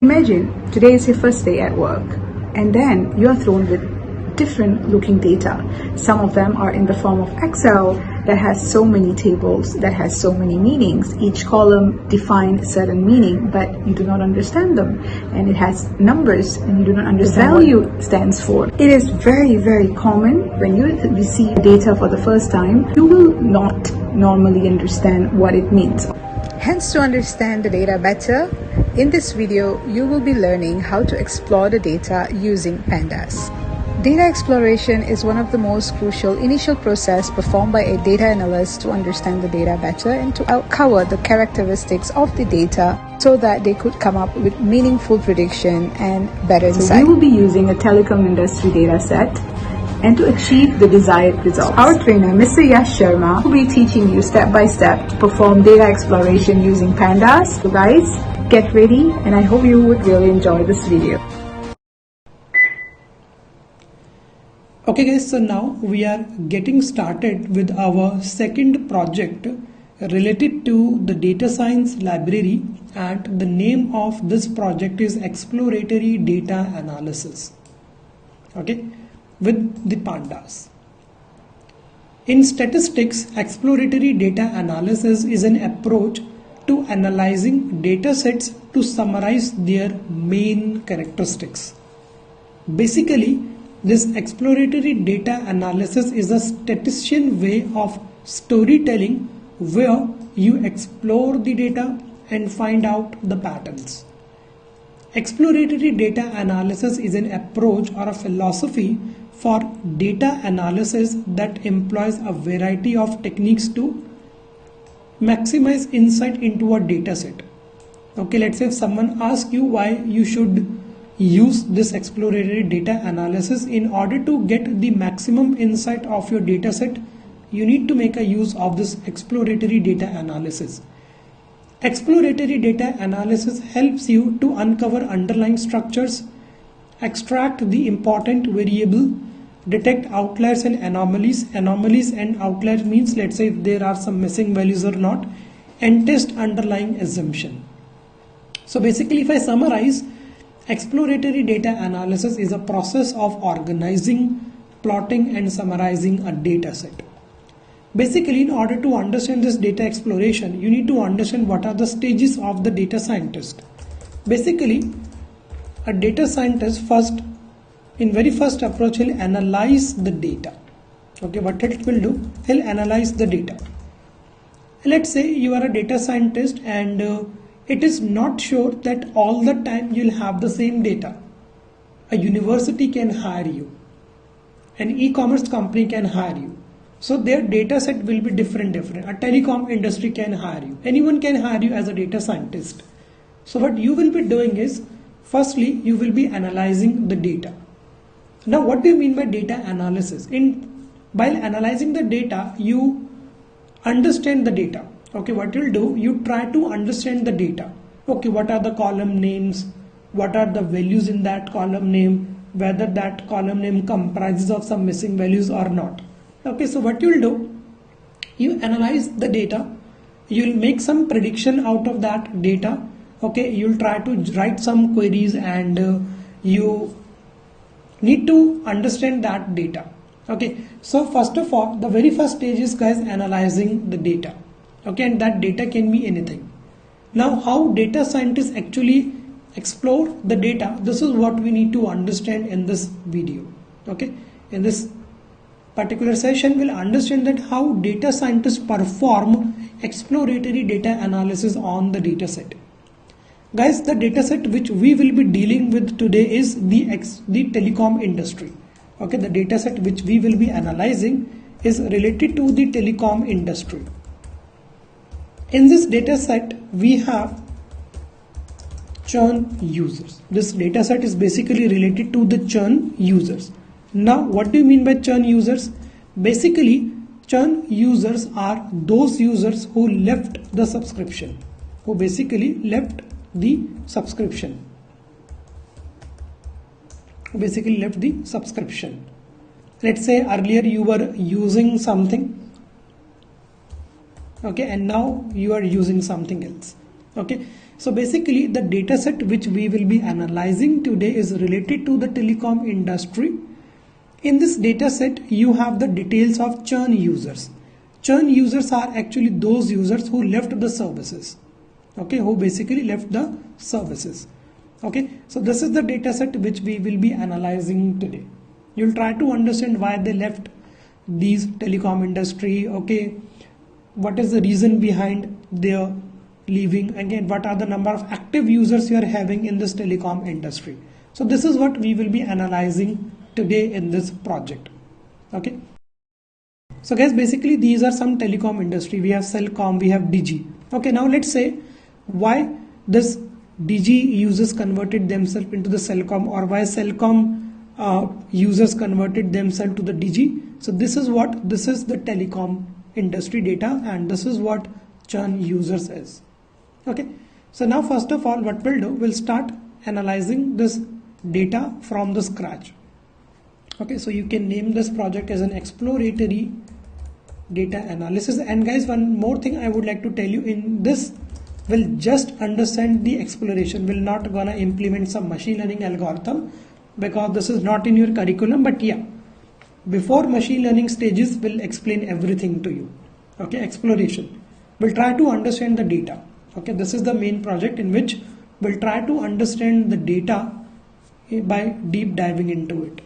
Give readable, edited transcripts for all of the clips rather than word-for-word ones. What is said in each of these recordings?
Imagine today is your first day at work, and then you are thrown with different looking data. Some of them are in the form of Excel that has so many tables, that has so many meanings. Each column defines a certain meaning, but you do not understand them. And it has numbers, and you do not understand what value stands for. It is very, very common when you receive data for the first time, you will not normally understand what it means. Hence, to understand the data better, in this video, you will be learning how to explore the data using Pandas. Data exploration is one of the most crucial initial process performed by a data analyst to understand the data better and to uncover the characteristics of the data so that they could come up with meaningful prediction and better insight. We will be using a telecom industry data set and to achieve the desired results. Our trainer, Mr. Yash Sharma, will be teaching you step by step to perform data exploration using Pandas. So guys, get ready, and I hope you would really enjoy this video. Okay guys, so now we are getting started with our second project related to the data science library, and the name of this project is exploratory data analysis. Okay, with the Pandas. In statistics, exploratory data analysis is an approach to analyzing data sets to summarize their main characteristics. Basically, this exploratory data analysis is a statistician way of storytelling where you explore the data and find out the patterns. Exploratory data analysis is an approach or a philosophy for data analysis that employs a variety of techniques to maximize insight into a data set. Okay, let's say if someone asks you why you should use this exploratory data analysis in order to get the maximum insight of your data set, you need to make a use of this exploratory data analysis. Exploratory data analysis helps you to uncover underlying structures, extract the important variable, detect outliers and anomalies. Anomalies and outliers means, let's say if there are some missing values or not, and test underlying assumption. So basically, if I summarize, exploratory data analysis is a process of organizing, plotting and summarizing a data set. Basically, in order to understand this data exploration, you need to understand what are the stages of the data scientist. Basically, a data scientist in very first approach, he'll analyze the data. Okay, what it will do? He'll analyze the data. Let's say you are a data scientist and it is not sure that all the time you'll have the same data. A university can hire you. An e-commerce company can hire you. So their data set will be different. A telecom industry can hire you. Anyone can hire you as a data scientist. So what you will be doing is, firstly, you will be analyzing the data. Now, what do you mean by data analysis? While analyzing the data, you understand the data. Okay, what you'll do, you try to understand the data. Okay, what are the column names? What are the values in that column name? Whether that column name comprises of some missing values or not. Okay, so what you'll do, you analyze the data, you'll make some prediction out of that data. Okay, you'll try to write some queries and you need to understand that data. Okay, so first of all, the very first stage is, guys, analyzing the data. Okay, and that data can be anything. Now, how data scientists actually explore the data, this is what we need to understand in this video. Okay, in this particular session, we'll understand that how data scientists perform exploratory data analysis on the data set. Guys, the data set which we will be dealing with today is the telecom industry. Okay, the data set which we will be analyzing is related to the telecom industry. In this data set, we have churn users. This data set is basically related to the churn users. Now, what do you mean by churn users? Basically, churn users are those users who left the subscription, Let's say earlier you were using something, okay, and now you are using something else. Okay, So basically the data set which we will be analyzing today is related to the telecom industry. In this data set, you have the details of churn users. Churn users are actually those users who left the services. Okay, who basically left the services. Okay, so this is the data set which we will be analyzing today. You'll try to understand why they left these telecom industry. Okay, what is the reason behind their leaving? Again, what are the number of active users you are having in this telecom industry? So this is what we will be analyzing today in this project. Okay, so guys, basically these are some telecom industry. We have Celcom, we have Digi. Okay, now let's say why this Digi users converted themselves into the Celcom, or why Celcom users converted themselves to the Digi. So this is the telecom industry data, and this is what churn users is. Okay, so now first of all what we'll do, we'll start analyzing this data from the scratch. Okay, so you can name this project as an exploratory data analysis. And guys, one more thing I would like to tell you, in this we'll just understand the exploration. We're not gonna implement some machine learning algorithm because this is not in your curriculum, but yeah, before machine learning stages we'll explain everything to you. Okay, exploration, we'll try to understand the data. Okay, this is the main project in which we'll try to understand the data by deep diving into it.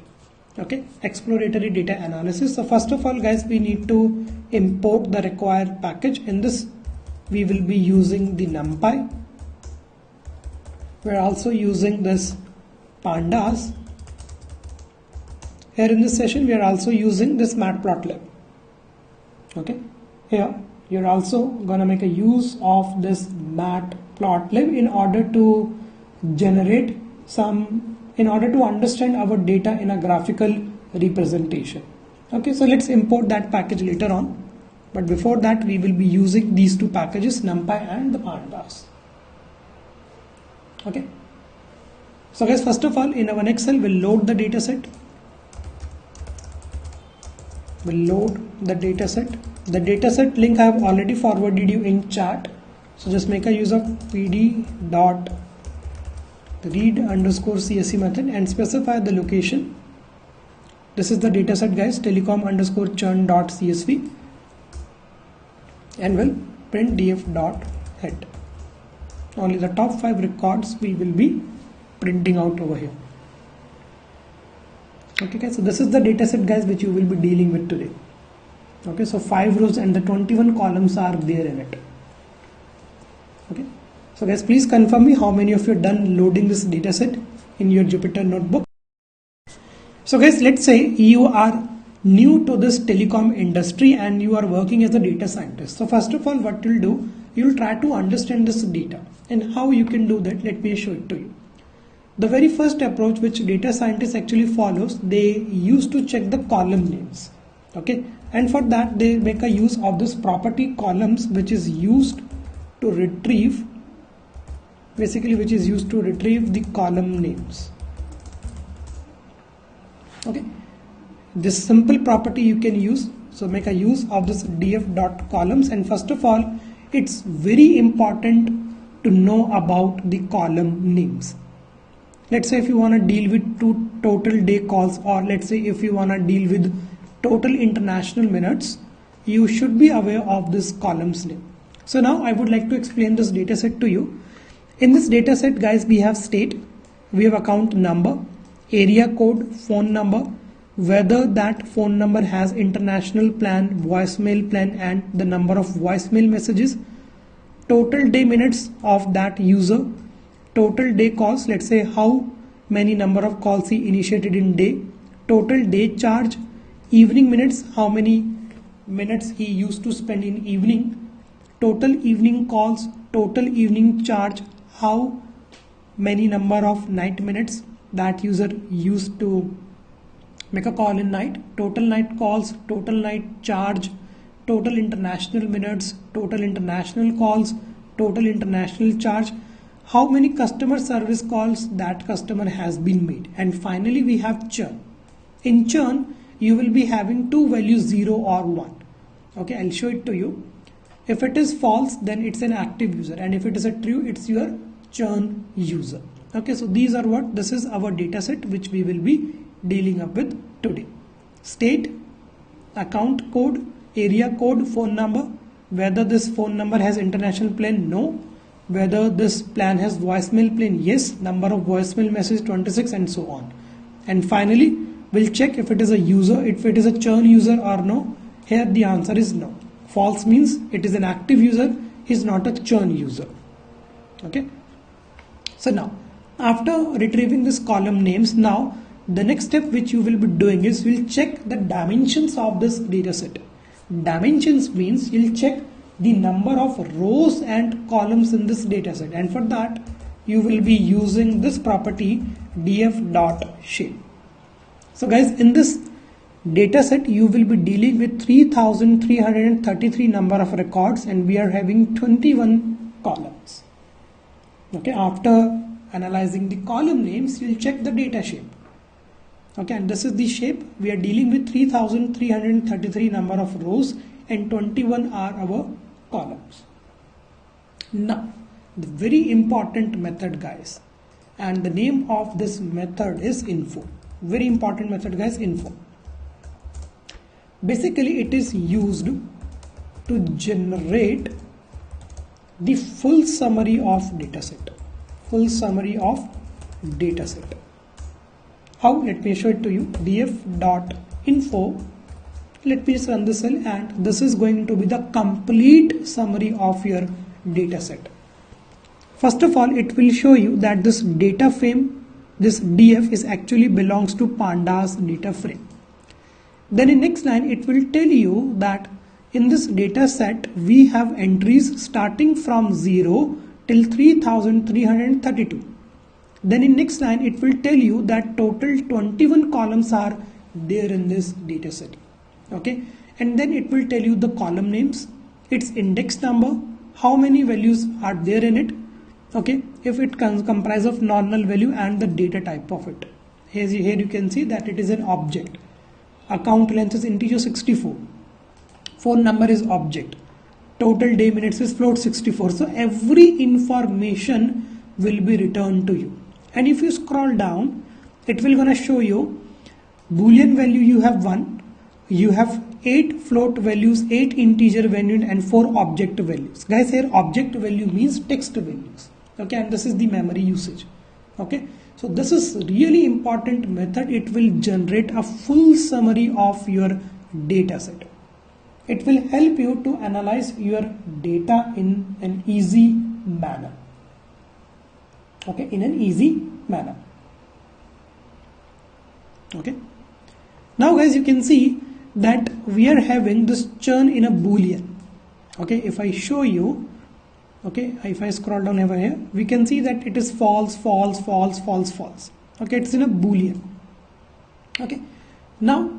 Okay, exploratory data analysis. So first of all guys, we need to import the required package. In this we will be using the NumPy. We're also using this pandas. Here in this session we are also using this matplotlib. Okay, here you're also gonna make a use of this matplotlib in order to generate in order to understand our data in a graphical representation. Okay, so let's import that package later on, but before that we will be using these two packages, NumPy and the pandas. Okay, so guys, first of all in our Excel we'll load the data set. We'll load the data set. The data set link I have already forwarded you in chat, so just make a use of pd.read_csv method and specify the location. This is the data set guys, telecom_churn.csv, and we'll print df.head. Only the top 5 records we will be printing out over here. Okay guys, so this is the data set guys which you will be dealing with today. Okay, so 5 rows and the 21 columns are there in it. Okay, so guys, please confirm me how many of you are done loading this data set in your Jupyter notebook. So guys, let's say you are new to this telecom industry and you are working as a data scientist. So first of all what you'll do, you'll try to understand this data, and how you can do that, let me show it to you. The very first approach which data scientists actually follows, they used to check the column names. Okay, and for that they make a use of this property columns, which is used to retrieve the column names. Okay, this simple property you can use, so make a use of this df.columns. And first of all, it's very important to know about the column names. Let's say if you want to deal with total day calls, or let's say if you want to deal with total international minutes, you should be aware of this columns name. So now I would like to explain this data set to you. In this data set guys, we have state, we have account number, area code, phone number, whether that phone number has international plan, voicemail plan, and the number of voicemail messages, total day minutes of that user, total day calls, let's say how many number of calls he initiated in day, total day charge, evening minutes, how many minutes he used to spend in evening, total evening calls, total evening charge, how many number of night minutes that user used to make a call in night, total night calls, total night charge, total international minutes, total international calls, total international charge, how many customer service calls that customer has been made, and finally we have churn. In churn you will be having two values, 0 or 1. Okay, I'll show it to you. If it is false, then it's an active user, and if it is a true, it's your churn user. Okay, so these are what, this is our data set which we will be dealing up with today. State, account code, area code, phone number, whether this phone number has international plan, no, whether this plan has voicemail plan, yes, number of voicemail message 26, and so on. And finally, we'll check if it is a user, if it is a churn user or no. Here the answer is no. False means it is an active user, he is not a churn user. Okay. So now, after retrieving this column names, now the next step which you will be doing is we'll check the dimensions of this data set. Dimensions means you'll check the number of rows and columns in this data set, and for that you will be using this property df.shape. So guys, in this data set you will be dealing with 3333 number of records, and we are having 21 columns. Okay, after analyzing the column names, you'll check the data shape. Okay, and this is the shape. We are dealing with 3333 number of rows and 21 are our columns. Now, the very important method, guys, and the name of this method is info. Very important method, guys, info. Basically, it is used to generate the full summary of dataset. Full summary of dataset. How? Let me show it to you. df.info. Let me just run this cell, and this is going to be the complete summary of your dataset. First of all, it will show you that this data frame, this df, is actually belongs to pandas data frame. Then in next line, it will tell you that in this data set we have entries starting from 0 till 3332. Then in next line, it will tell you that total 21 columns are there in this data set. Okay, and then it will tell you the column names, its index number, how many values are there in it. Okay, if it comprises of non-null value, and the data type of it. Here you can see that it is an object. Account length is integer 64. Phone number is object. Total day minutes is float 64. So every information will be returned to you. And if you scroll down, it will gonna show you boolean value you have 1. You have 8 float values, 8 integer values, and 4 object values. Guys, here object value means text values. Okay, and this is the memory usage. Okay, so this is really important method. It will generate a full summary of your data set. It will help you to analyze your data in an easy manner. Okay, in an easy manner. Okay, now guys, you can see that we are having this churn in a boolean. Okay, if I show you, okay, if I scroll down over here, we can see that it is false, false, false, false, false. Okay, it's in a boolean. Okay, now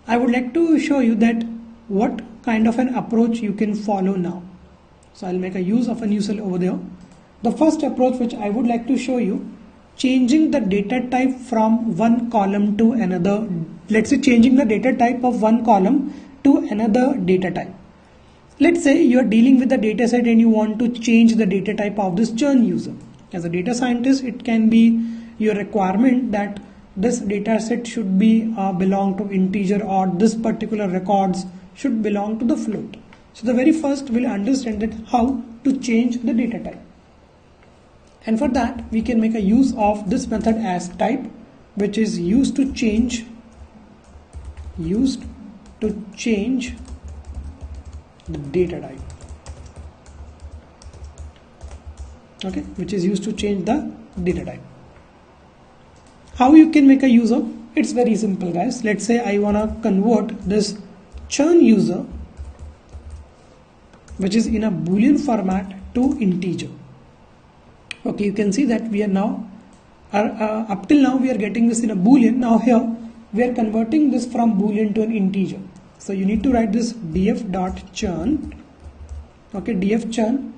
I would like to show you that what kind of an approach you can follow now. So I'll make a use of a new cell over there. The first approach which I would like to show you, changing the data type from one column to another. Let's say changing the data type of one column to another data type. Let's say you are dealing with the data set and you want to change the data type of this churn user. As a data scientist, it can be your requirement that this data set should be belong to integer, or this particular records should belong to the float. So the very first we'll understand that how to change the data type. And for that we can make a use of this method as type, which is used to change the data type. Okay, which is used to change the data type. How you can make a use of? It's very simple, guys. Let's say I want to convert this churn user, which is in a boolean format, to integer. Okay, you can see that we are now up till now we are getting this in a boolean. Now here we are converting this from boolean to an integer. So you need to write this df.churn. Okay, df.churn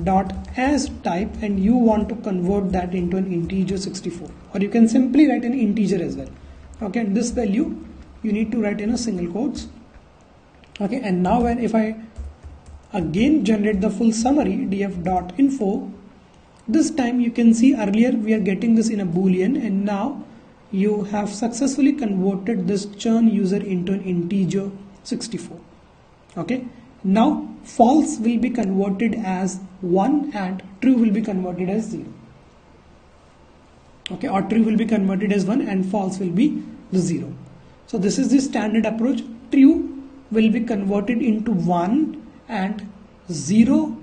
dot as type, and you want to convert that into an integer 64, or you can simply write an integer as well. Okay, and this value you need to write in a single quotes. Okay, and now when if I again generate the full summary df.info. This time you can see earlier we are getting this in a boolean, and now you have successfully converted this churn user into an integer 64. Okay, now false will be converted as 1 and true will be converted as 0. Okay, or true will be converted as 1 and false will be the 0. So this is the standard approach. True will be converted into 1 and 0,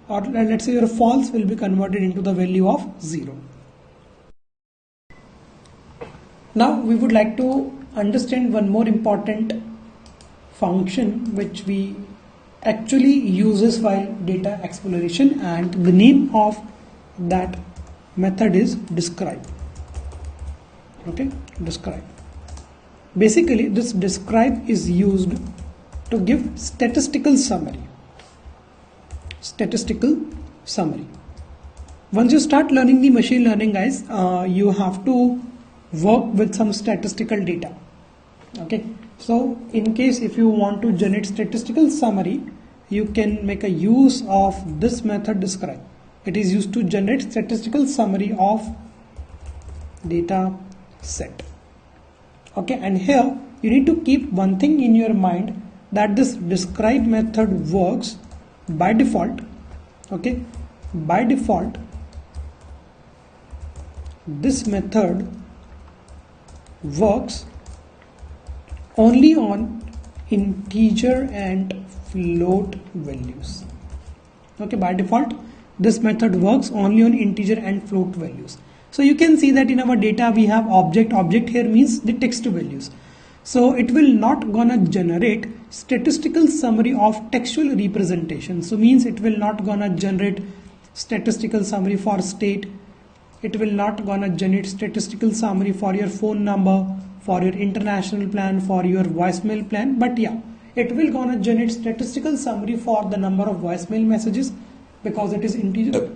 or let's say your false will be converted into the value of 0. Now we would like to understand one more important function which we actually uses while data exploration, and the name of that method is describe. Okay, describe. Basically this describe is used to give statistical summary. Statistical summary. Once you start learning the machine learning, guys, you have to work with some statistical data. Okay, so in case if you want to generate statistical summary, you can make a use of this method describe. It is used to generate statistical summary of data set. Okay, and here you need to keep one thing in your mind, that this describe method works by default. Okay, by default this method works only on integer and float values. Okay, by default this method works only on integer and float values. So you can see that in our data we have object. Object here means the text values. So it will not gonna generate statistical summary of textual representation. So means it will not gonna generate statistical summary for state. It will not gonna generate statistical summary for your phone number, for your international plan, for your voicemail plan. But yeah, it will gonna generate statistical summary for the number of voicemail messages, because it is integer.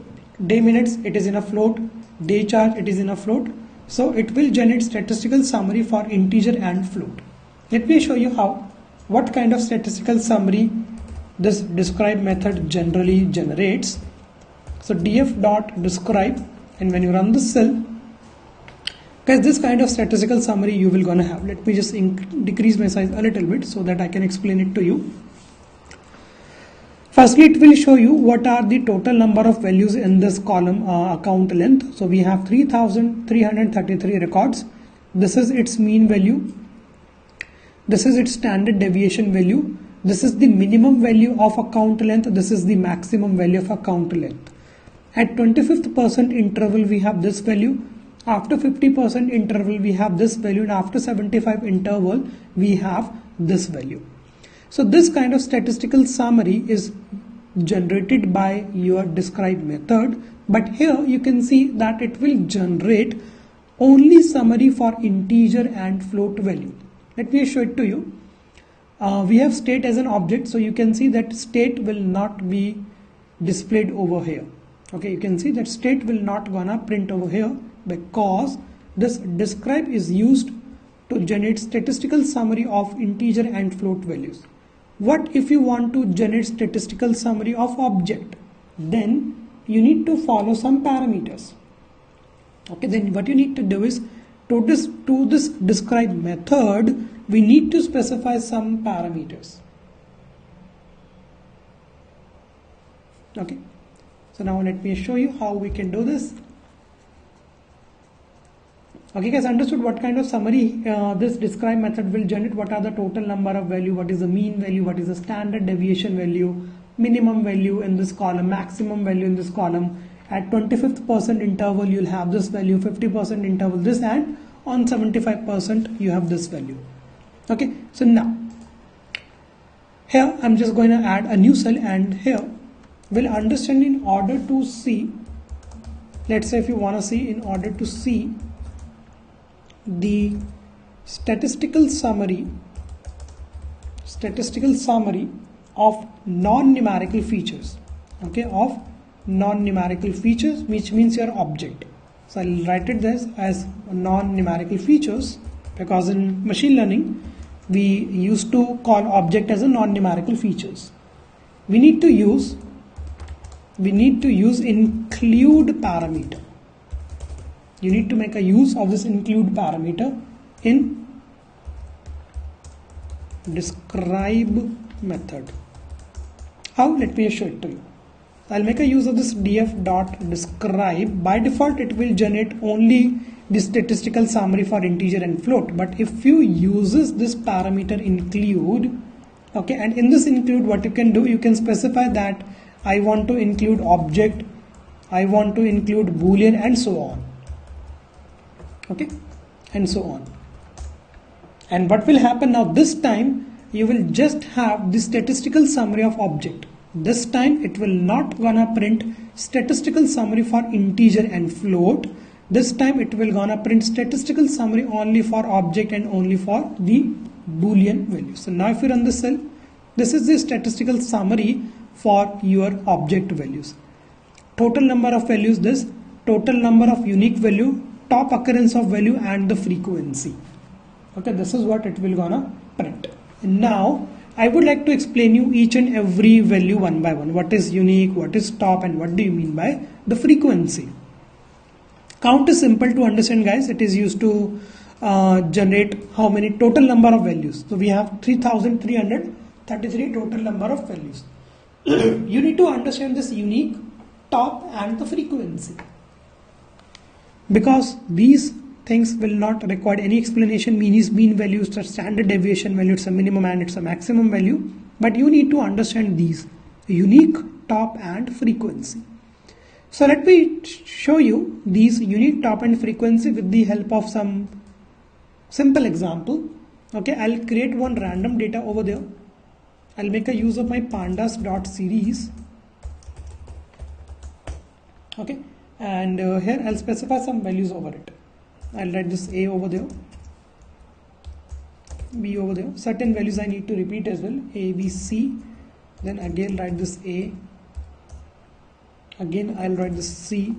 Day minutes, it is in a float. Day charge, it is in a float. So it will generate statistical summary for integer and float. Let me show you what kind of statistical summary this describe method generally generates. So df.describe, and when you run the cell, guys, this kind of statistical summary you will gonna have. Let me just decrease my size a little bit so that I can explain it to you. Firstly, it will show you what are the total number of values in this column account length. So we have 3,333 records. This is its mean value. This is its standard deviation value. This is the minimum value of account length. This is the maximum value of account length. At 25th percent interval we have this value. After 50% interval we have this value, and after 75 interval we have this value. So this kind of statistical summary is generated by your describe method, but here you can see that it will generate only summary for integer and float value. Let me show it to you. We have state as an object, so you can see that state will not be displayed over here. Okay, you can see that state will not gonna print over here, because this describe is used to generate statistical summary of integer and float values. What if you want to generate statistical summary of object? Then you need to follow some parameters. Okay, then what you need to do is to this describe method, we need to specify some parameters. Okay, so now let me show you how we can do this. Okay, guys, understood what kind of summary this describe method will generate? What are the total number of value, what is the mean value, what is the standard deviation value, minimum value in this column, maximum value in this column. At 25th percent interval you'll have this value, 50% interval this, and on 75% you have this value. Okay, so now here I'm just going to add a new cell, and here we'll understand in order to see, let's say if you want to see, in order to see the statistical summary of non-numerical features. Okay, of non-numerical features, which means your object. So I'll write it this as non-numerical features, because in machine learning we used to call object as a non-numerical features. we need to use include parameter. You need to make a use of this include parameter in describe method. How? Let me show it to you. I'll make a use of this df.describe. By default it will generate only the statistical summary for integer and float, but if you uses this parameter include, okay, and in this include what you can do, you can specify that I want to include object, I want to include boolean, and so on, okay, and so on. And what will happen now, this time you will just have the statistical summary of object. This time it will not gonna print statistical summary for integer and float. This time it will gonna print statistical summary only for object and only for the boolean value. So now if you run the cell, this is the statistical summary for your object values. Total number of values, this total number of unique value, top occurrence of value, and the frequency. Okay, this is what it will gonna print. And now I would like to explain you each and every value one by one. What is unique, what is top, and what do you mean by the frequency. Count is simple to understand, guys. It is used to generate how many total number of values. So we have 3333 total number of values. You need to understand this unique, top, and the frequency, because these things will not require any explanation. Mean value, it's a standard deviation value, it's a minimum and it's a maximum value, but you need to understand these unique, top, and frequency. So let me show you these unique, top, and frequency with the help of some simple example. Okay, I'll create one random data over there. I'll make a use of my pandas.series. Okay, and here I'll specify some values over it. I'll write this A over there, B over there. Certain values I need to repeat as well, A, B, C. Then again write this A. Again I'll write this C.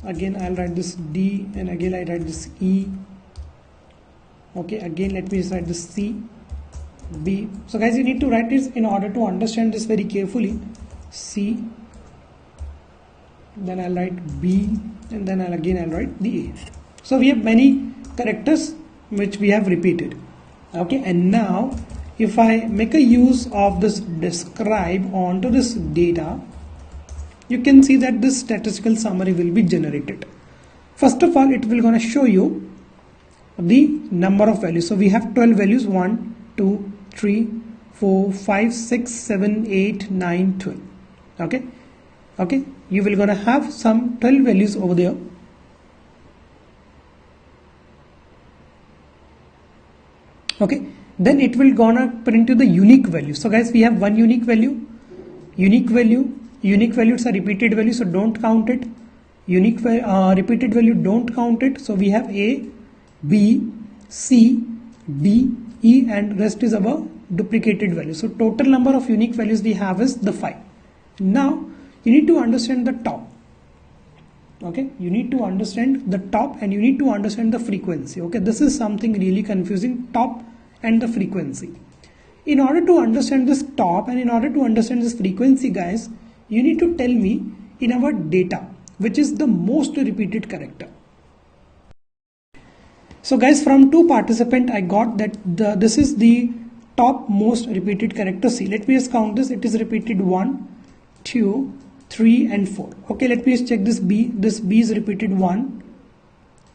Again I'll write this D, and again I write this E. Okay, again let me write this C, B. So guys, you need to write this in order to understand this very carefully. C. Then I'll write B, and then I'll write the A. So we have many characters which we have repeated. Okay, and now if I make a use of this describe onto this data, you can see that this statistical summary will be generated. First of all, it will gonna show you the number of values. So we have 12 values, 1, 2, 3, 4, 5, 6, 7, 8, 9, 12. Okay, okay, you will gonna have some 12 values over there. Okay, then it will gonna print you the unique value. So guys, we have one unique value, it's a repeated value, so don't count it. Repeated value, don't count it. So we have A, B, C, D, E, and rest is our duplicated value. So total number of unique values we have is the 5. Now you need to understand the top. Okay, you need to understand the top, and you need to understand the frequency. Okay, this is something really confusing, top and the frequency. In order to understand this top and in order to understand this frequency, guys, you need to tell me in our data which is the most repeated character. So guys, from 2 participants I got that this is the top most repeated character C. Let me just count this. It is repeated 1, 2, 3, and 4. Okay, let me just check this B. This B is repeated 1,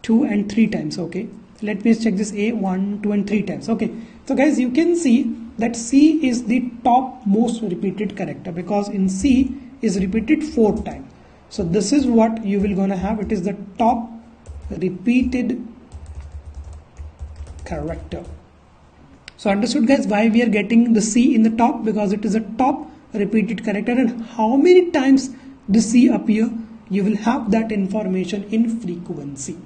2, and 3 times. Okay, let me just check this A, 1, 2, and 3 times. Okay, so guys, you can see that C is the top most repeated character because in C is repeated 4 times. So this is what you will gonna have. It is the top repeated character. So understood, guys, why we are getting the C in the top? Because it is a top repeated character, and how many times the C appear, you will have that information in frequency.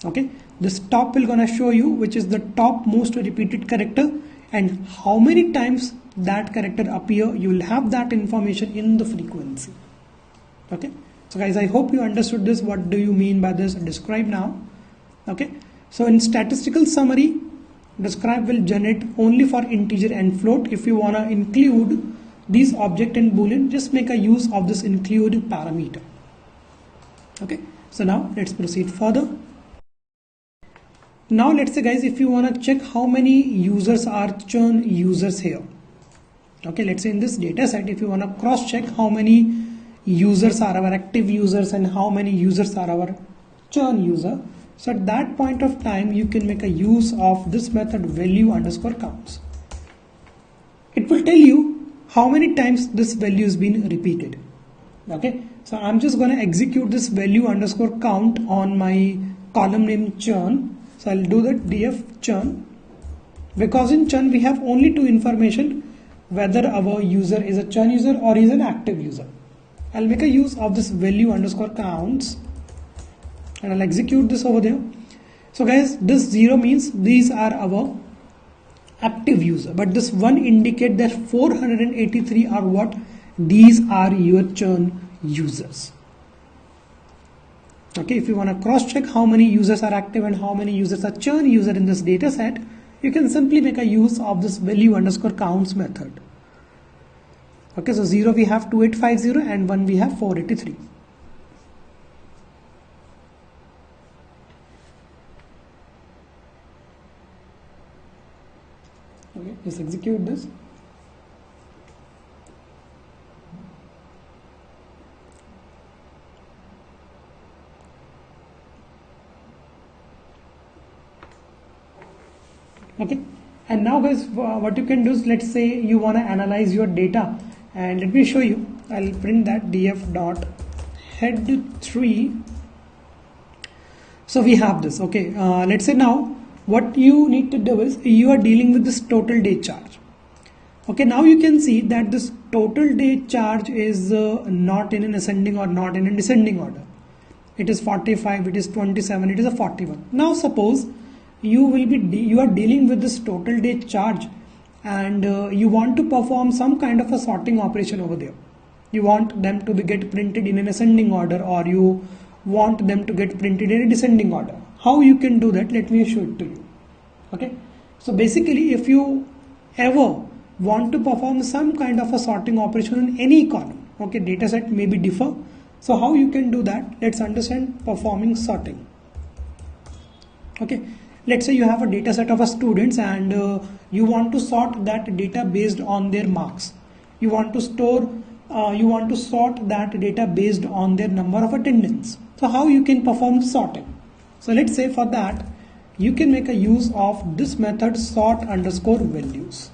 Okay, this top will gonna show you which is the top most repeated character and how many times that character appear. You will have that information in the frequency. Okay, so guys, I hope you understood this. What do you mean by this? Describe now. Okay, so in statistical summary, describe will generate only for integer and float. If you want to include these object and boolean, just make a use of this include parameter. Okay, so now let's proceed further. Now let's say guys, if you want to check how many users are churn users here. Okay, let's say in this data set, if you want to cross check how many users are our active users and how many users are our churn user. So at that point of time, you can make a use of this method value underscore counts. It will tell you how many times this value has been repeated. Okay, so I'm just going to execute this value underscore count on my column name churn. So I'll do that df churn, because in churn we have only two information, whether our user is a churn user or is an active user. I'll make a use of this value underscore counts and I'll execute this over there. So guys, this 0 means these are our active user, but this 1 indicate that 483 are what? These are your churn users. Okay, if you want to cross check how many users are active and how many users are churn user in this data set, you can simply make a use of this value underscore counts method. Okay, so 0 we have 2850 and 1 we have 483. Okay, let's execute this. Okay, and now guys, what you can do is, let's say you want to analyze your data, and let me show you. I'll print that df dot head3. So we have this. Okay, let's say now what you need to do is, you are dealing with this total day charge. Okay, now you can see that this total day charge is not in an ascending or not in a descending order. It is 45, it is 27, it is a 41. Now suppose you are dealing with this total day charge, and you want to perform some kind of a sorting operation over there. You want them to get printed in an ascending order, or you want them to get printed in a descending order. How you can do that? Let me show it to you. Okay, so basically, if you ever want to perform some kind of a sorting operation in any column, okay, data set may be differ. So how you can do that? Let's understand performing sorting. Okay, let's say you have a data set of a students, and you want to sort that data based on their marks. You want to sort that data based on their number of attendance. So how you can perform sorting? So let's say for that, you can make a use of this method sort underscore values.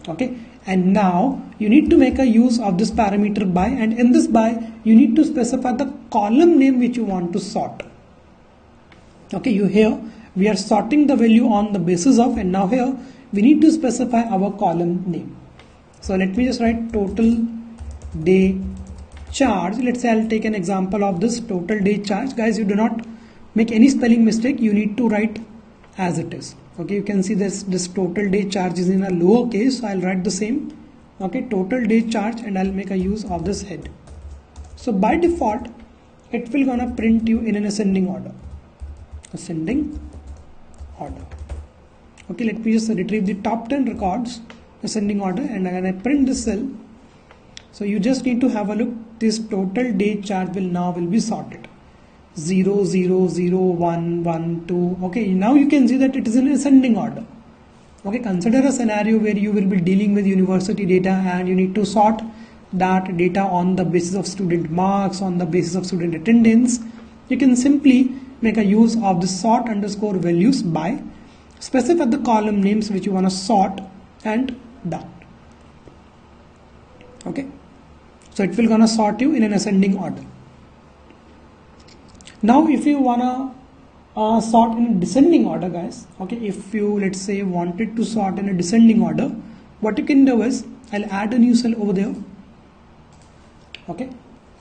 Okay, and now you need to make a use of this parameter by, and in this by you need to specify the column name which you want to sort. Okay, here we are sorting the value on the basis of, and now here we need to specify our column name. So let me just write total day charge. Let's say I'll take an example of this total day charge. Guys, you do not make any spelling mistake. You need to write as it is. Okay, you can see this total day charge is in a lowercase, so I'll write the same. Okay, total day charge, and I'll make a use of this head. So by default, it will gonna print you in an ascending order. Ascending order. Okay, let me just retrieve the top 10 records, ascending order, and when I print this cell, so you just need to have a look. This total day charge will be sorted. 0, 0, 0, 1, 1, 2. Okay, now you can see that it is in ascending order. Okay, consider a scenario where you will be dealing with university data, and you need to sort that data on the basis of student marks, on the basis of student attendance. You can simply make a use of the sort underscore values by, specify the column names which you want to sort, and done. Okay, so it will gonna sort you in an ascending order. Now if you wanna sort in a descending order, guys, okay, if you, let's say, wanted to sort in a descending order, what you can do is, I'll add a new cell over there. Okay,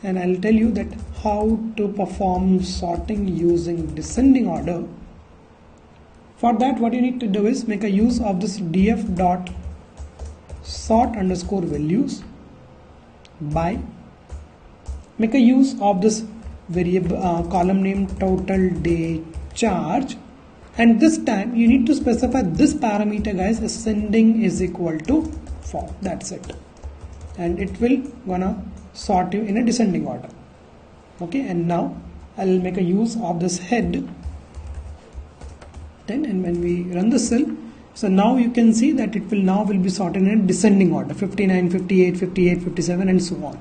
and I'll tell you that how to perform sorting using descending order. For that, what you need to do is make a use of this df dot sort underscore values by, make a use of this variable column name total day charge, and this time you need to specify this parameter, guys, ascending is equal to 4. That's it. and it will gonna sort you in a descending order. Okay, and now I'll make a use of this head 10, and when we run the cell, so now you can see that it will be sorted in a descending order, 59, 58, 58, 57 and so on.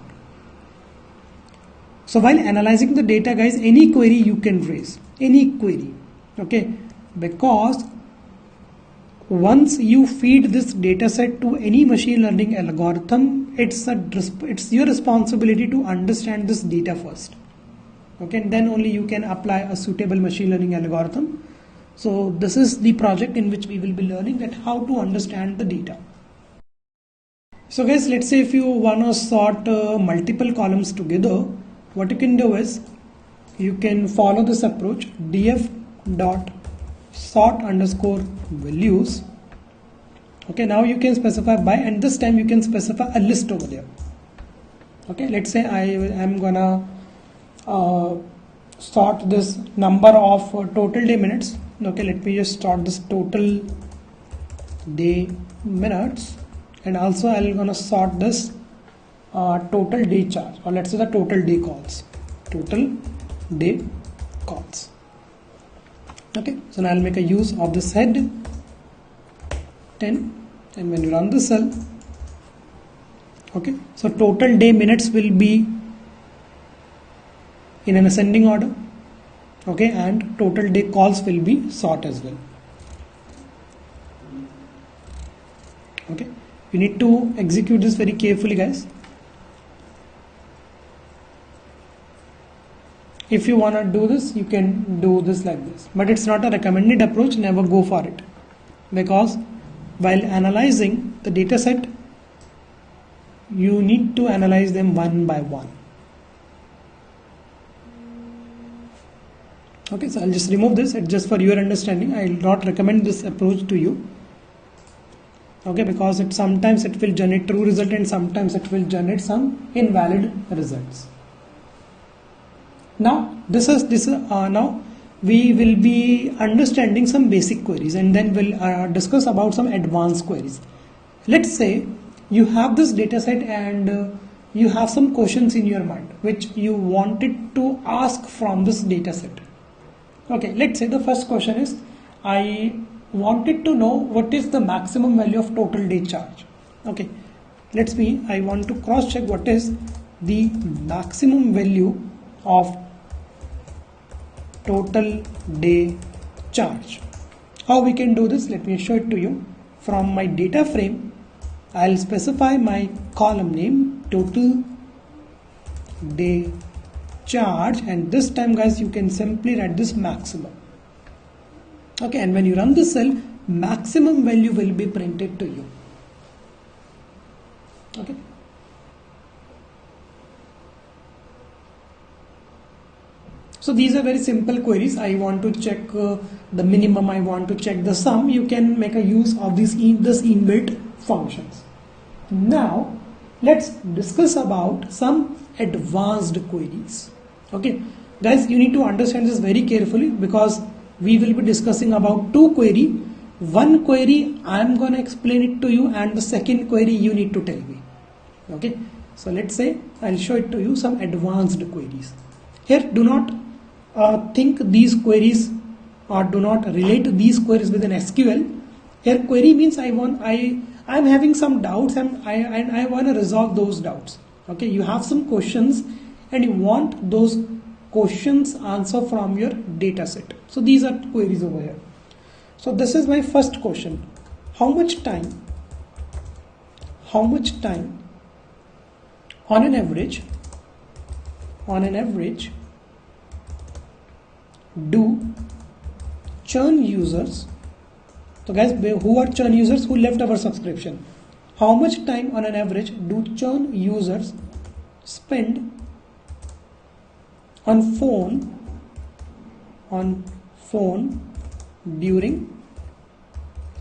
So while analyzing the data, guys, any query you can raise, any query, okay, because once you feed this data set to any machine learning algorithm, it's your responsibility to understand this data first, okay, and then only you can apply a suitable machine learning algorithm. So this is the project in which we will be learning that how to understand the data. So guys, let's say if you want to sort multiple columns together, what you can do is you can follow this approach, df.sort_values. Okay, now you can specify by, and this time you can specify a list over there. Okay, let's say I am gonna sort this number of total day minutes. Okay, let me just start this total day minutes, and also I'm gonna sort this total day charge, or let's say the total day calls, total day calls. Okay, so now I'll make a use of this head 10, and when you run the cell, okay, so total day minutes will be in an ascending order, okay, and total day calls will be sort as well. Okay, you need to execute this very carefully, guys. If you want to do this, you can do this like this, but it's not a recommended approach. Never go for it, because while analyzing the data set, you need to analyze them one by one. Okay, so I'll just remove this. It's just for your understanding. I will not recommend this approach to you. Okay, because sometimes it will generate true result and sometimes it will generate some invalid results. Now now we will be understanding some basic queries, and then we'll discuss about some advanced queries. Let's say you have this data set and you have some questions in your mind which you wanted to ask from this data set. Okay, let's say the first question is, I wanted to know what is the maximum value of total day charge. Okay, I want to cross check what is the maximum value of total day charge. How we can do this? Let me show it to you. From my data frame, I'll specify my column name, total day charge, and this time, guys, you can simply write this maximum. Okay, and when you run the cell, maximum value will be printed to you. Okay. So these are very simple queries. I want to check the minimum, I want to check the sum. You can make a use of this inbuilt functions. Now let's discuss about some advanced queries. Okay, guys, you need to understand this very carefully, because we will be discussing about two queries. One query I am going to explain it to you, and the second query you need to tell me. Okay, so let's say I'll show it to you some advanced queries. Here, do not think these queries or do not relate these queries with an SQL. Here, query means I'm having some doubts and I want to resolve those doubts. Okay, you have some questions and you want those questions answer from your data set. So these are queries over here. So this is my first question. How much time on an average do churn users, so guys, who are churn users? Who left our subscription? How much time on an average do churn users spend on phone during,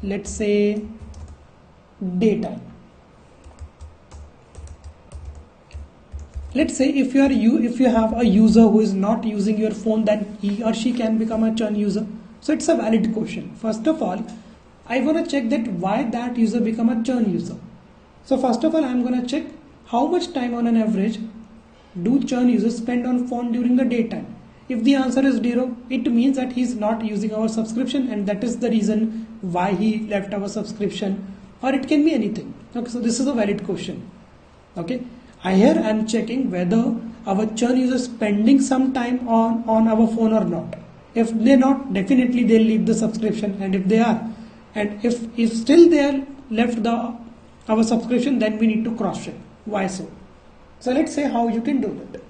let's say, daytime? Let's say if you have a user who is not using your phone, then he or she can become a churn user. So it's a valid question. First of all, I want to check that why that user become a churn user. So first of all, I'm going to check how much time on an average do churn users spend on phone during the daytime? If the answer is 0, it means that he is not using our subscription and that is the reason why he left our subscription, or it can be anything. Okay, so this is a valid question. Okay, here I am checking whether our churn users spending some time on our phone or not. If they're not, definitely they'll leave the subscription, and if they are, and if still they are left our subscription, then we need to cross check. Why so? So let's say how you can do that.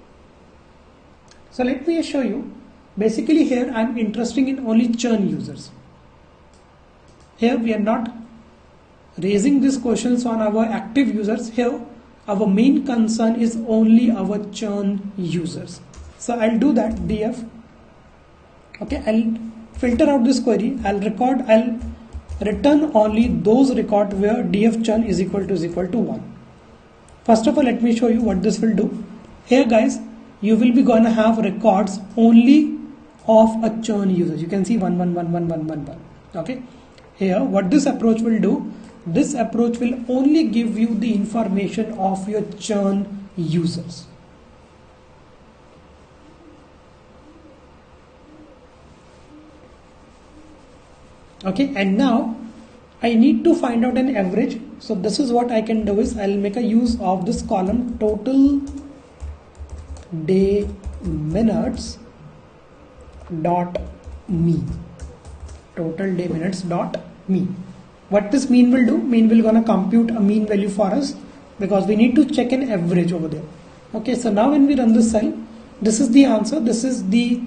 So let me show you. Basically here I am interested in only churn users. Here we are not raising these questions on our active users. Here our main concern is only our churn users. So I'll do that df. Okay, I'll filter out this query. I'll return only those records where df churn is equal to 1. First of all, let me show you what this will do. Here guys, you will be gonna have records only of a churn user. You can see 1111111. Okay, here what this approach will do, this approach will only give you the information of your churn users. Okay, and now I need to find out an average. So this is what I can do is I'll make a use of this column total day minutes dot mean. Total day minutes dot mean. What this mean will do, mean will gonna compute a mean value for us because we need to check an average over there. Okay, so now when we run this cell, this is the answer. This is the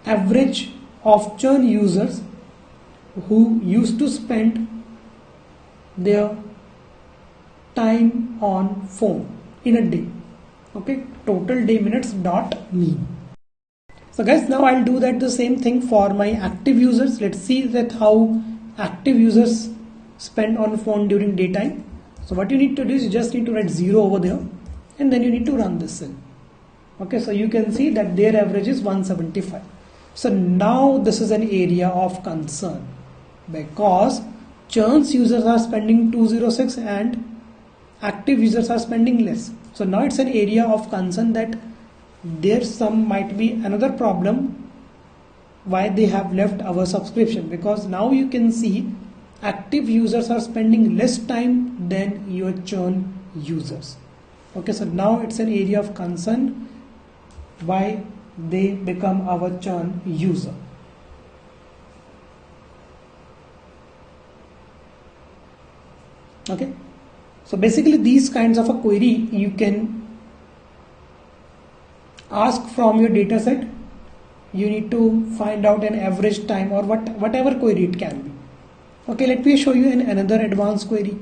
average of churn users who used to spend their time on phone in a day. Okay, total day minutes dot mean. So guys, now I'll do that the same thing for my active users. Let's see that how active users spend on phone during daytime. So what you need to do is you just need to write 0 over there and then you need to run this cell. Okay, so you can see that their average is 175. So now this is an area of concern because churns users are spending 206 and active users are spending less. So now it's an area of concern that there's might be another problem why they have left our subscription, because now you can see active users are spending less time than your churn users. Okay, so now it's an area of concern why they become our churn user. Okay, so basically these kinds of a query you can ask from your data set. You need to find out an average time or whatever query it can be. Okay, let me show you another advanced query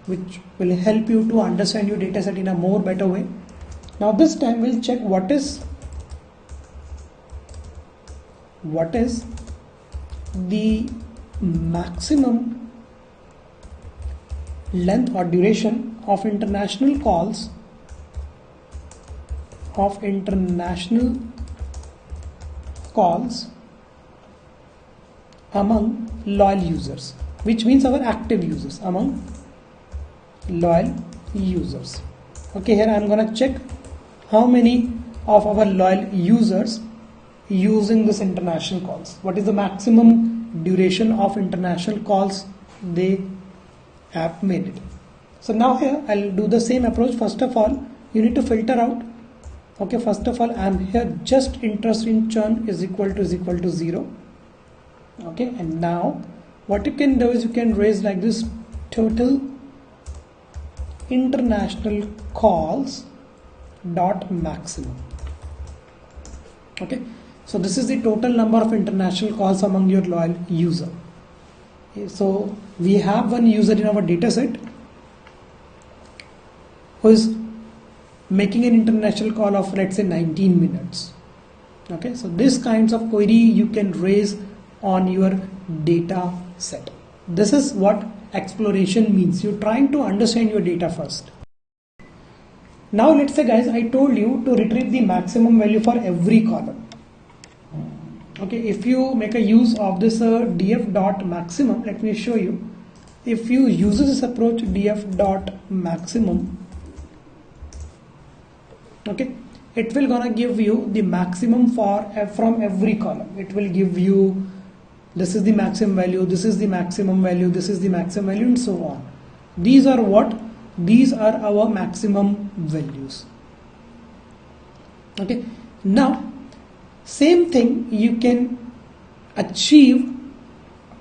which will help you to understand your data set in a more better way. Now this time we'll check what is the maximum length or duration of international calls among loyal users, which means our active users among loyal users. Okay, here I am gonna check how many of our loyal users using this international calls. What is the maximum duration of international calls they have made it. So now here I'll do the same approach. First of all, you need to filter out. Okay, first of all I am here just interested in churn is equal to 0. Okay, and now what you can do is you can raise like this total international calls dot maximum. Okay, so this is the total number of international calls among your loyal user. Okay, so we have one user in our data set who is making an international call of, let's say, 19 minutes. Okay, so this kinds of query you can raise on your data set. This is what exploration means. You're trying to understand your data first. Now let's say guys, I told you to retrieve the maximum value for every column. Okay, if you make a use of this df dot maximum, let me show you. If you use this approach df dot maximum, Okay, it will gonna give you the maximum from every column. It will give you this is the maximum value, this is the maximum value, this is the maximum value, and so on. These are what? These are our maximum values. Okay, now same thing you can achieve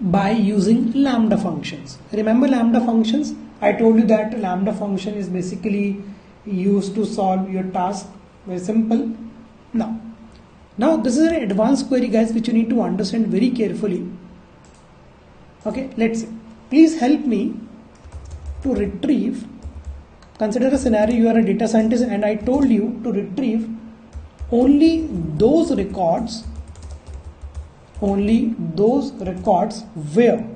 by using lambda functions. Remember lambda functions? I told you that lambda function is basically used to solve your task. Very simple. Now this is an advanced query, guys, which you need to understand very carefully. Okay, let's say, please help me to retrieve, consider a scenario, you are a data scientist and I told you to retrieve only those records where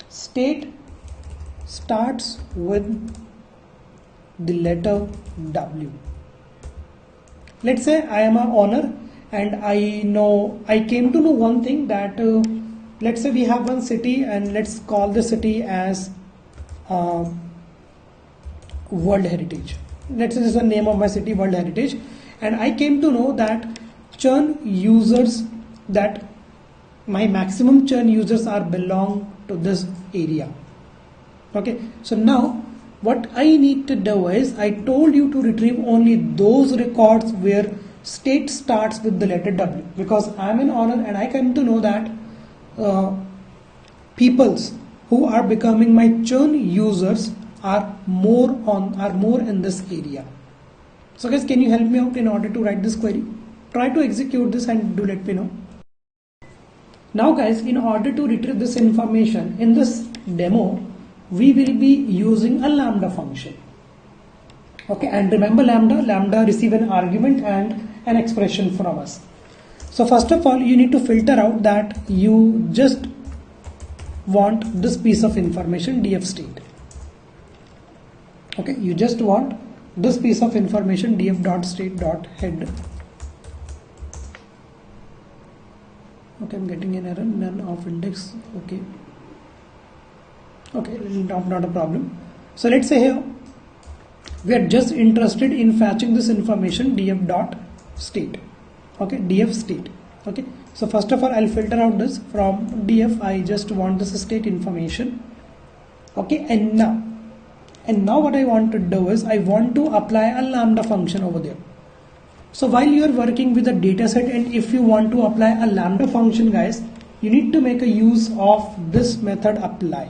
state starts with the letter W. Let's say I am an owner and I came to know one thing that let's say we have one city and let's call the city as World Heritage. Let's say this is the name of my city, World Heritage, and I came to know that churn users, that my maximum churn users are belong to this area. Okay, so now what I need to do is, I told you to retrieve only those records where state starts with the letter W, because I am an owner and I came to know that peoples who are becoming my churn users are more in this area. So guys, can you help me out in order to write this query? Try to execute this and do let me know. Now guys, in order to retrieve this information in this demo, we will be using a lambda function. Okay, and remember lambda receive an argument and an expression from us. So first of all, you need to filter out that you just want this piece of information, df state. Okay, you just want this piece of information, df.state.head. Okay, I'm getting an error, none of index. Okay, not a problem. So let's say here we are just interested in fetching this information, df.state. Okay, df state. Okay, so first of all, I'll filter out this from df. I just want this state information. Okay, and now what I want to do is I want to apply a lambda function over there. So while you are working with a data set, and if you want to apply a lambda function, guys, you need to make a use of this method apply.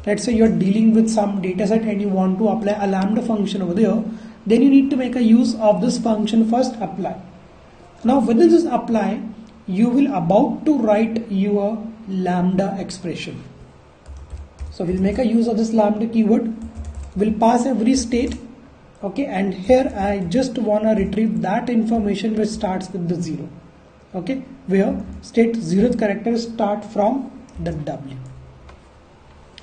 Let's say you're dealing with some data set and you want to apply a lambda function over there, then you need to make a use of this function first, apply. Now within this apply, you will about to write your lambda expression. So we'll make a use of this lambda keyword, we'll pass every state. Okay, and here I just want to retrieve that information which starts with the 0. Okay, where state 0th character start from the W.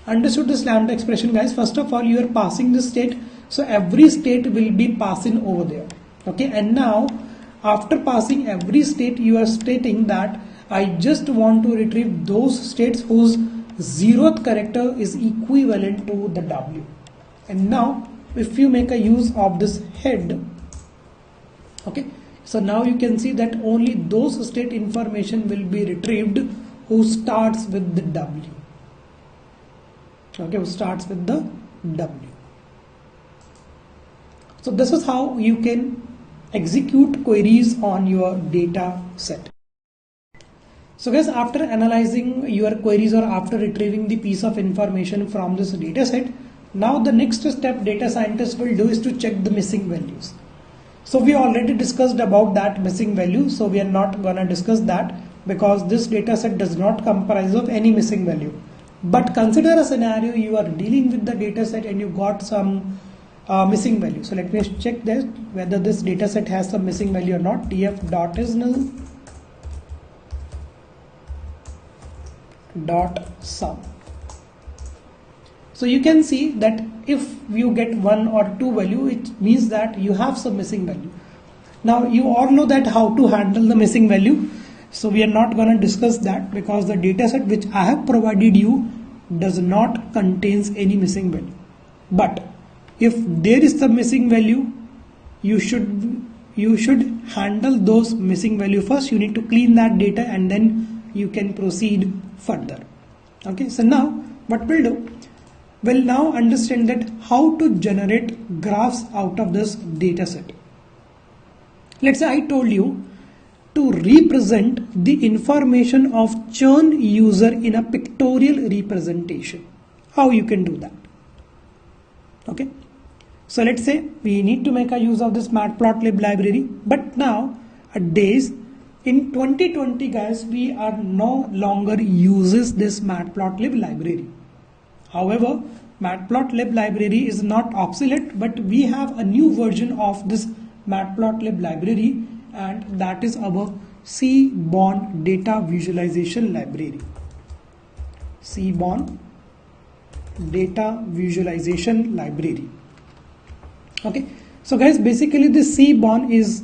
Understood this lambda expression, guys? First of all, you are passing the state, so every state will be passing over there. Okay, and now after passing every state, you are stating that I just want to retrieve those states whose 0th character is equivalent to the W. And now if you make a use of this head, okay, so now you can see that only those state information will be retrieved who starts with the W. Okay, who starts with the W. So this is how you can execute queries on your data set. So guys, after analyzing your queries or after retrieving the piece of information from this data set, now the next step data scientists will do is to check the missing values. So we already discussed about that missing value, so we are not gonna discuss that because this data set does not comprise of any missing value. But consider a scenario, you are dealing with the data set and you got some missing value. So let me check this whether this data set has some missing value or not. df dot is null dot sum. So you can see that if you get 1 or 2 value, it means that you have some missing value. Now you all know that how to handle the missing value. So we are not going to discuss that because the dataset which I have provided you does not contains any missing value. But If there is some missing value, you should handle those missing value first. You need to clean that data and then you can proceed further. Okay, so now what we'll do, we'll now understand that how to generate graphs out of this data set. Let's say I told you to represent the information of churn user in a pictorial representation. How you can do that? Okay, so let's say we need to make a use of this matplotlib library, but now nowadays in 2020 guys, we are no longer uses this matplotlib library. However, matplotlib library is not obsolete, but we have a new version of this matplotlib library, and that is our Seaborn data visualization library. Seaborn data visualization library. Okay, so guys, basically this Seaborn is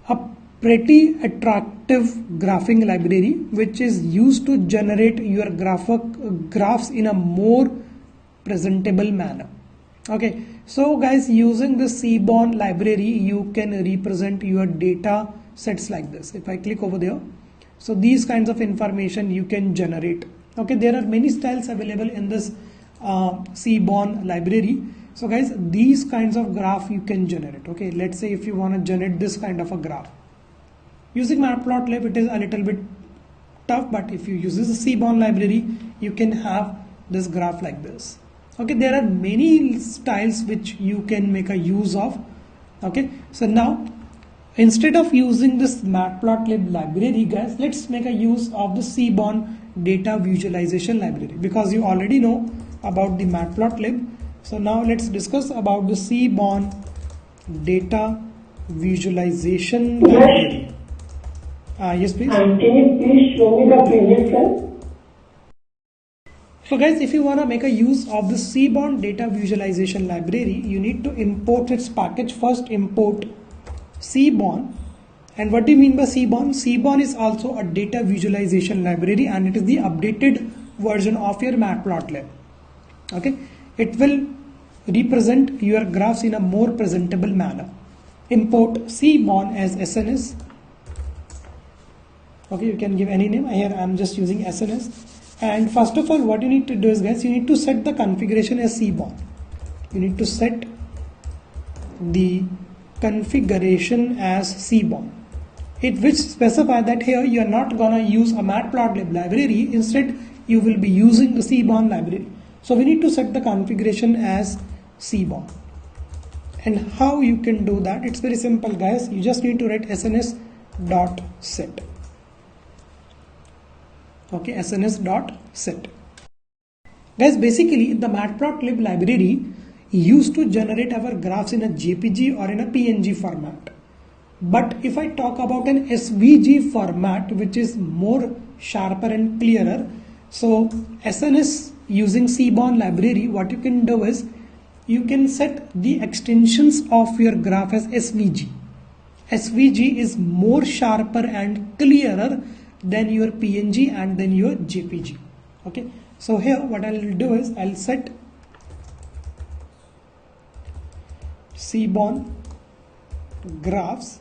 a pretty attractive graphing library which is used to generate your graphs in a more presentable manner. Okay, so guys, using the Seaborn library you can represent your data sets like this. If I click over there, so these kinds of information you can generate. Okay, there are many styles available in this Seaborn library. So guys, these kinds of graph you can generate. Okay, let's say if you want to generate this kind of a graph using matplotlib, it is a little bit tough, but if you use this Seaborn library, you can have this graph like this. Okay, there are many styles which you can make a use of. Okay, so now instead of using this matplotlib library guys, let's make a use of the Seaborn data visualization library, because you already know about the matplotlib. So now let's discuss about the Seaborn data visualization library. Yes please. Can you please show me the previous slide? So guys, if you want to make a use of the Seaborn data visualization library, you need to import its package. First import Seaborn. And what do you mean by Seaborn? Seaborn is also a data visualization library, and it is the updated version of your matplotlib. Okay, it will represent your graphs in a more presentable manner. Import Seaborn as SNS. Okay, you can give any name. Here I am just using SNS. And first of all, what you need to do is guys, you need to set the configuration as Seaborn. You need to set the configuration as Seaborn. It which specify that here you are not gonna use a matplotlib library. Instead, you will be using the Seaborn library. So we need to set the configuration as Seaborn. And how you can do that? It's very simple guys. You just need to write sns.set. Okay, sns.set. Guys, basically the matplotlib library used to generate our graphs in a JPG or in a PNG format. But if I talk about an SVG format, which is more sharper and clearer, so SNS using Seaborn library, what you can do is you can set the extensions of your graph as SVG. SVG is more sharper and clearer than your PNG and then your JPG. Okay, so here what I'll do is I'll set Seaborn graphs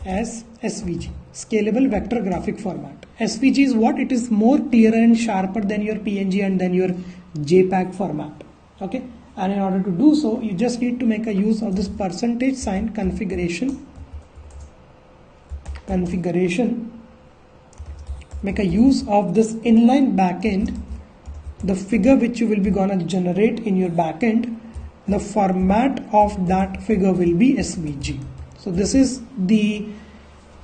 as SVG, scalable vector graphic format. SVG is what? It is more clearer and sharper than your PNG and then your JPEG format. Okay, and in order to do so, you just need to make a use of this %sign configuration. Make a use of this inline backend, the figure which you will be gonna generate in your backend. The format of that figure will be SVG. So this is the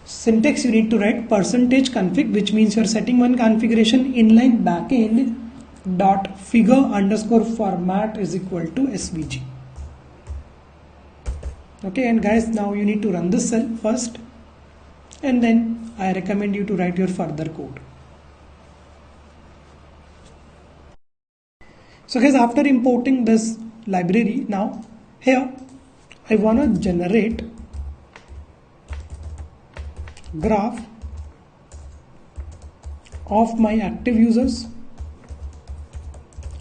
syntax you need to write: %config, which means you're setting one configuration, inline backend dot figure underscore format is equal to SVG. Okay, and guys, now you need to run this cell first, and then I recommend you to write your further code. So guys, after importing this library, now here I want to generate graph of my active users,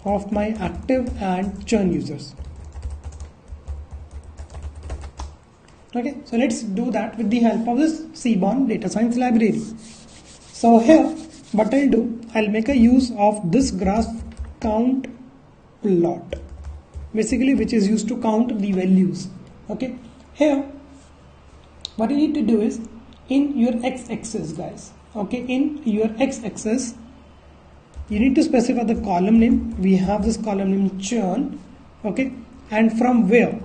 of my active and churn users. Okay, so let's do that with the help of this Seaborn Data Science Library. So here, what I'll do, I'll make a use of this graph count plot, basically which is used to count the values. Okay, here, what you need to do is in your x-axis, guys. Okay, in your x-axis, you need to specify the column name. We have this column name churn. Okay, and from where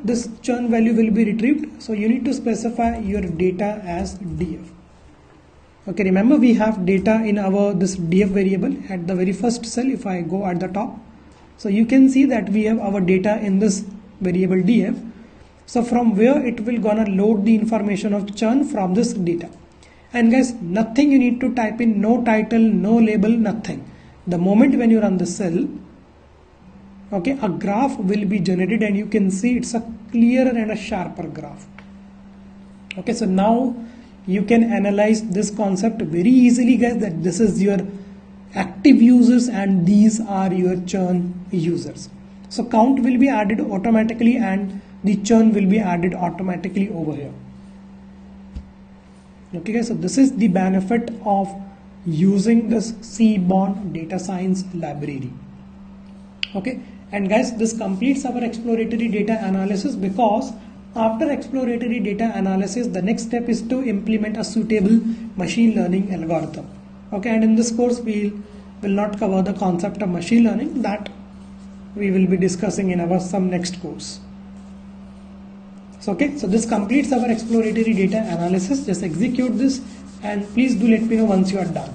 this churn value will be retrieved. So you need to specify your data as df. Okay, remember we have data in our this df variable at the very first cell. If I go at the top, so you can see that we have our data in this variable df. So from where it will gonna load the information of churn from this data. And guys, nothing you need to type in, no title, no label, nothing. The moment when you run the cell, okay, a graph will be generated and you can see it's a clearer and a sharper graph. Okay, so now you can analyze this concept very easily, guys, that this is your active users and these are your churn users. So count will be added automatically and the churn will be added automatically over here. Okay guys, so this is the benefit of using this Seaborn Data Science Library. Okay, and guys, this completes our exploratory data analysis, because after exploratory data analysis, the next step is to implement a suitable machine learning algorithm. Okay, and in this course we will not cover the concept of machine learning, that we will be discussing in our some next course. So, okay, so this completes our exploratory data analysis. Just execute this and please do let me know once you are done.